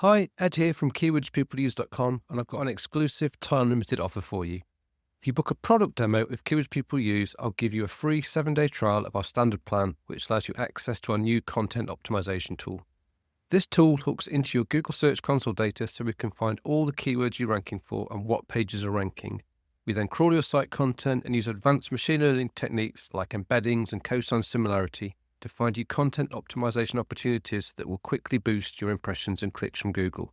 Hi, Ed here from keywordspeopleuse.com, and I've got an exclusive time-limited offer for you. If you book a product demo with Keywords People Use, I'll give you a free 7-day trial of our standard plan, which allows you access to our new content optimization tool. This tool hooks into your Google Search Console data so we can find all the keywords you're ranking for and what pages are ranking. We then crawl your site content and use advanced machine learning techniques like embeddings and cosine similarity to find you content optimization opportunities that will quickly boost your impressions and clicks from Google.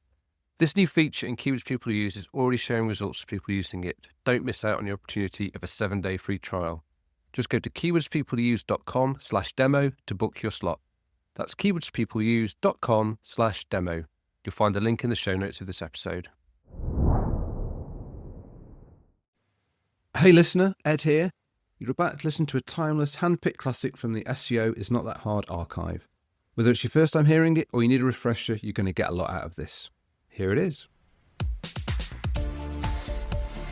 This new feature in Keywords People Use is already showing results for people using it. Don't miss out on the opportunity of a 7-day free trial. Just go to keywordspeopleuse.com/demo to book your slot. That's keywordspeopleuse.com/demo. You'll find the link in the show notes of this episode. Hey listener, Ed here. You're about to listen to a timeless, hand-picked classic from the SEO is Not That Hard archive. Whether it's your first time hearing it or you need a refresher, you're going to get a lot out of this. Here it is.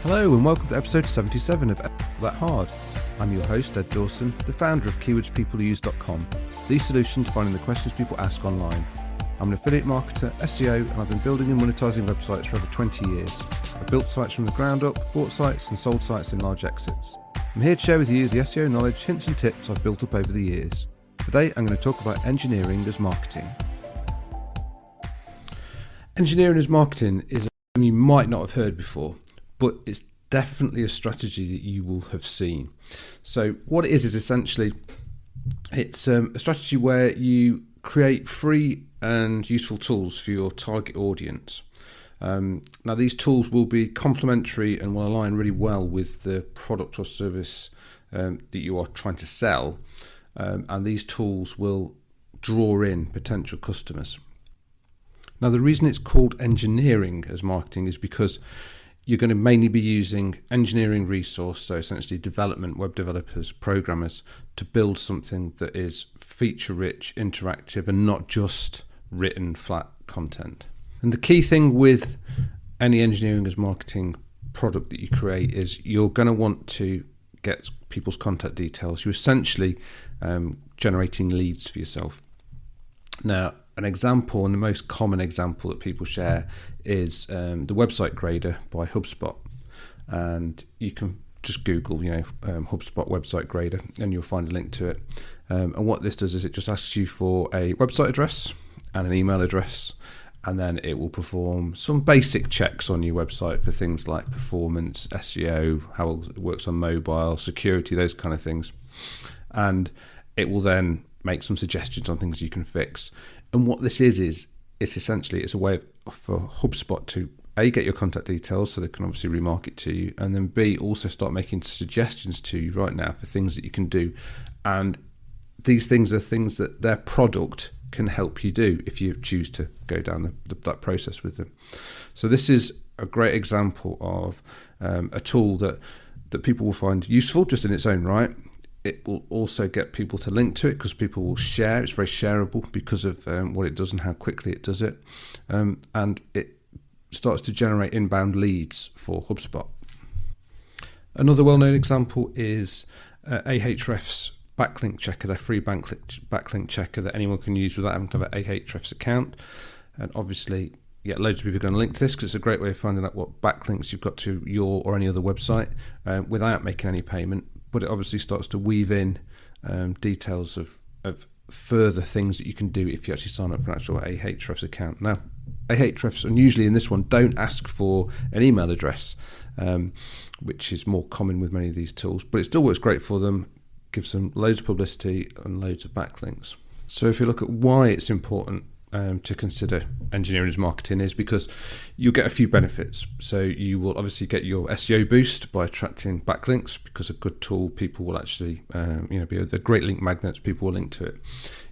Hello and welcome to episode 77 of That Hard. I'm your host, Ed Dawson, the founder of keywordspeopleuse.com, the solution to finding the questions people ask online. I'm an affiliate marketer, SEO, and I've been building and monetizing websites for over 20 years. I've built sites from the ground up, bought sites and sold sites in large exits. I'm here to share with you the SEO knowledge, hints and tips I've built up over the years. Today I'm going to talk about engineering as marketing. Engineering as marketing is a term you might not have heard before, but it's definitely a strategy that you will have seen. So what it is essentially, it's a strategy where you create free and useful tools for your target audience. Now these tools will be complementary and will align really well with the product or service that you are trying to sell, and these tools will draw in potential customers. Now the reason it's called engineering as marketing is because you're going to mainly be using engineering resource, so essentially development, web developers, programmers, to build something that is feature rich, interactive, and not just written flat content. And the key thing with any engineering as marketing product that you create is you're going to want to get people's contact details. You're essentially generating leads for yourself. Now, an example, and the most common example that people share, is the website grader by HubSpot. And you can just Google, HubSpot website grader, and you'll find a link to it. And what this does is it just asks you for a website address and an email address, and then it will perform some basic checks on your website for things like performance, SEO, how it works on mobile, security, those kind of things. And it will then make some suggestions on things you can fix. And what this is it's essentially a way for HubSpot to A, get your contact details so they can obviously remarket to you, and then B, also start making suggestions to you right now for things that you can do. And these things are things that their product can help you do if you choose to go down that process with them. So this is a great example of a tool that people will find useful just in its own right. It will also get people to link to it because people will share. It's very shareable because of what it does and how quickly it does it. And it starts to generate inbound leads for HubSpot. Another well-known example is Ahrefs backlink checker, their free backlink checker that anyone can use without having to have an Ahrefs account. And obviously, loads of people are going to link to this because it's a great way of finding out what backlinks you've got to your or any other website without making any payment. But it obviously starts to weave in details of further things that you can do if you actually sign up for an actual Ahrefs account. Now, Ahrefs, and usually in this one, don't ask for an email address, which is more common with many of these tools, but it still works great for them, gives them loads of publicity and loads of backlinks. So if you look at why it's important to consider engineering as marketing, is because you'll get a few benefits. So you will obviously get your SEO boost by attracting backlinks, because a good tool, people will actually be the great link magnets, people will link to it.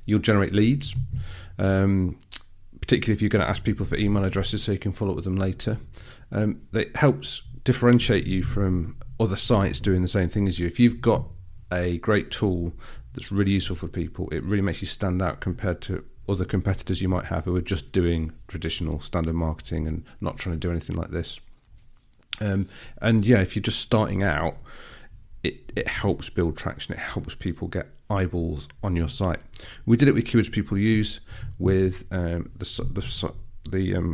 You'll generate leads, particularly if you're going to ask people for email addresses so you can follow up with them later. It helps differentiate you from other sites doing the same thing as you. If you've got a great tool that's really useful for people, it really makes you stand out compared to other competitors you might have who are just doing traditional standard marketing and not trying to do anything like this. If you're just starting out, it helps build traction. It helps people get eyeballs on your site. We did it with Keywords People Use with the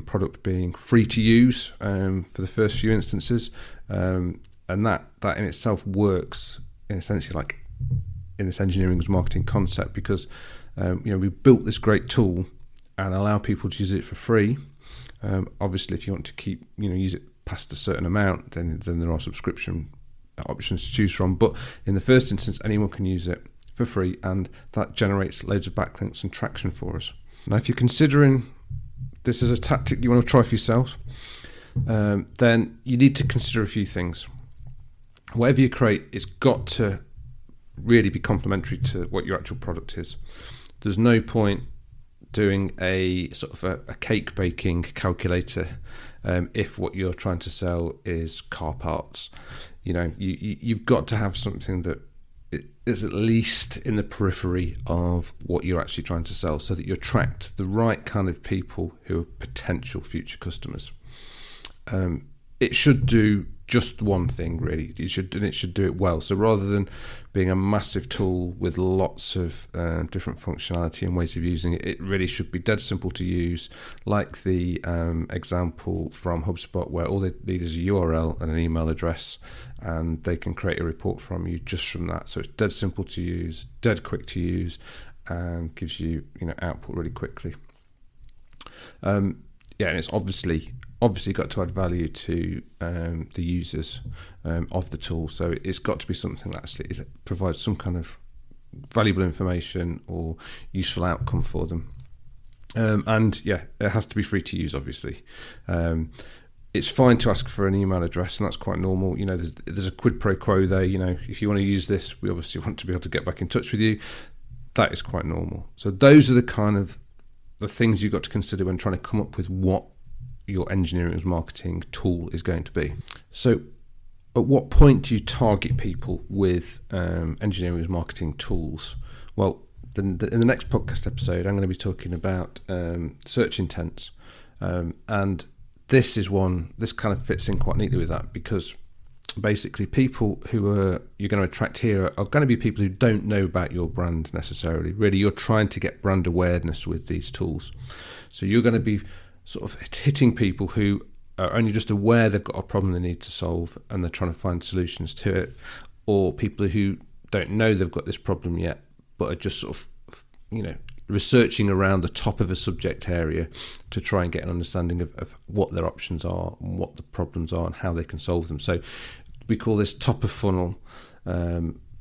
product being free to use for the first few instances, and that in itself works in essentially like in this engineering as marketing concept, because we built this great tool and allow people to use it for free. Obviously, if you want to keep use it past a certain amount, then there are subscription options to choose from. But in the first instance, anyone can use it for free, and that generates loads of backlinks and traction for us. Now, if you're considering this as a tactic you want to try for yourself, then you need to consider a few things. Whatever you create, it's got to really be complementary to what your actual product is. There's no point doing a sort of a cake baking calculator if what you're trying to sell is car parts. You've got to have something that is at least in the periphery of what you're actually trying to sell, so that you attract the right kind of people who are potential future customers. It should do just one thing, really. It should do it well. So rather than being a massive tool with lots of different functionality and ways of using it, it really should be dead simple to use, like the example from HubSpot, where all they need is a URL and an email address, and they can create a report from you just from that. So it's dead simple to use, dead quick to use, and gives you output really quickly. And it's obviously got to add value to the users of the tool. So it's got to be something that actually provides some kind of valuable information or useful outcome for them. It has to be free to use, obviously. It's fine to ask for an email address, and that's quite normal. There's a quid pro quo there. If you want to use this, we obviously want to be able to get back in touch with you. That is quite normal. So those are the kind of the things you've got to consider when trying to come up with what your engineering as marketing tool is going to be. So at what point do you target people with engineering as marketing tools? Well, in the next podcast episode, I'm going to be talking about search intents, and this kind of fits in quite neatly with that, because basically people who you're going to attract here are going to be people who don't know about your brand necessarily. Really, you're trying to get brand awareness with these tools. So you're going to be sort of hitting people who are only just aware they've got a problem they need to solve, and they're trying to find solutions to it, or people who don't know they've got this problem yet, but are just sort of researching around the top of a subject area to try and get an understanding of what their options are and what the problems are and how they can solve them. So we call this top of funnel,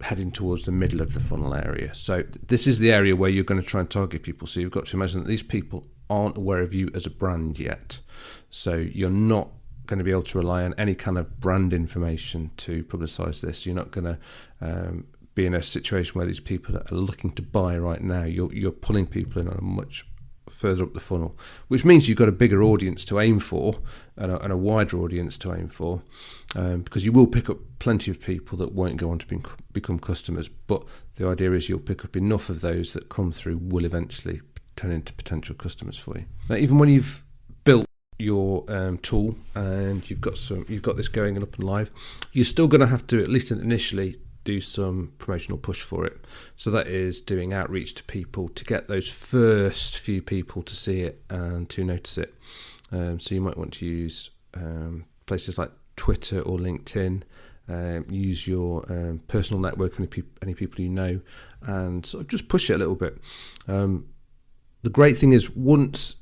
heading towards the middle of the funnel area. So this is the area where you're going to try and target people. So you've got to imagine that these people aren't aware of you as a brand yet. So you're not going to be able to rely on any kind of brand information to publicize this. You're not going to be in a situation where these people are looking to buy right now. You're pulling people in on a much further up the funnel, which means you've got a bigger audience to aim for and a wider audience to aim for, because you will pick up plenty of people that won't go on to become customers, but the idea is you'll pick up enough of those that come through will eventually turn into potential customers for you. Now, even when you've built your tool and you've got this going and up and live, you're still going to have to, at least initially, do some promotional push for it. So that is doing outreach to people to get those first few people to see it and to notice it. So you might want to use places like Twitter or LinkedIn. Use your personal network for any people you know, and sort of just push it a little bit. The great thing is, once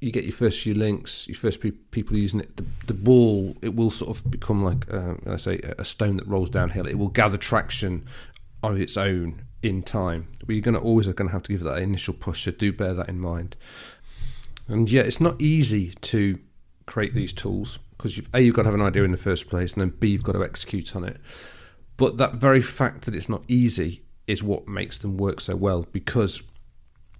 you get your first few links, your first people using it, the ball, it will sort of become like, a stone that rolls downhill. It will gather traction on its own in time. But you're always going to have to give that initial push, so do bear that in mind. And yeah, it's not easy to create these tools, because you've got to have an idea in the first place, and then B, you've got to execute on it. But that very fact that it's not easy is what makes them work so well, because,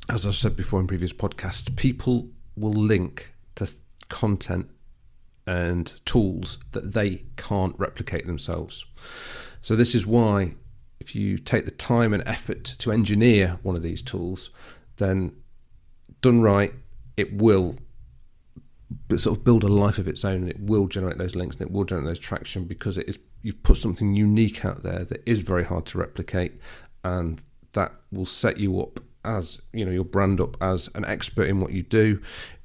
as I've said before in previous podcasts, people will link to content and tools that they can't replicate themselves. So this is why, if you take the time and effort to engineer one of these tools, then done right, it will sort of build a life of its own, and it will generate those links and it will generate those traction, because you've put something unique out there that is very hard to replicate, and that will set you up as your brand up as an expert in what you do.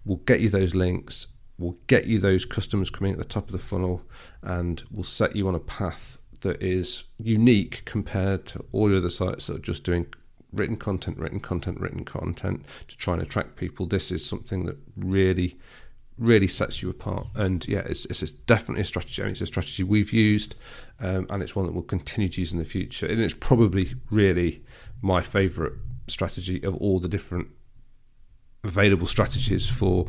We'll get you those links, we'll get you those customers coming at the top of the funnel, and we'll set you on a path that is unique compared to all the other sites that are just doing written content to try and attract people. This is something that really sets you apart. And yeah, it's definitely a strategy, and it's a strategy we've used, and it's one that we'll continue to use in the future. And it's probably really my favourite strategy of all the different available strategies for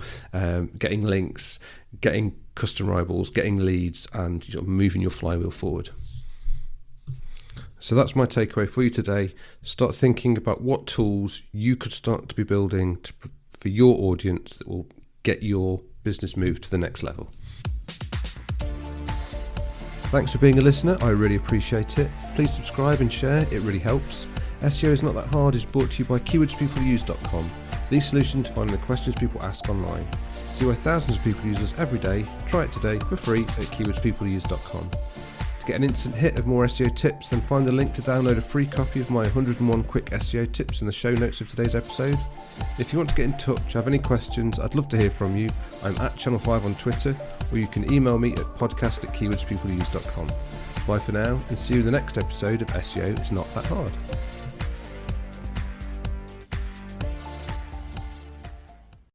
getting links, getting customer eyeballs, getting leads, and moving your flywheel forward. So that's my takeaway for you today. Start thinking about what tools you could start to be building for your audience that will get your business moved to the next level. Thanks for being a listener. I really appreciate it. Please subscribe and share. It really helps. SEO is Not That Hard is brought to you by keywordspeopleuse.com, the solution to finding the questions people ask online. See why thousands of people use us every day. Try it today for free at keywordspeopleuse.com. To get an instant hit of more SEO tips, then find the link to download a free copy of my 101 quick SEO tips in the show notes of today's episode. If you want to get in touch, have any questions, I'd love to hear from you. I'm at Channel 5 on Twitter, or you can email me at podcast@keywordspeopleuse.com. Bye for now, and see you in the next episode of SEO Is Not That Hard.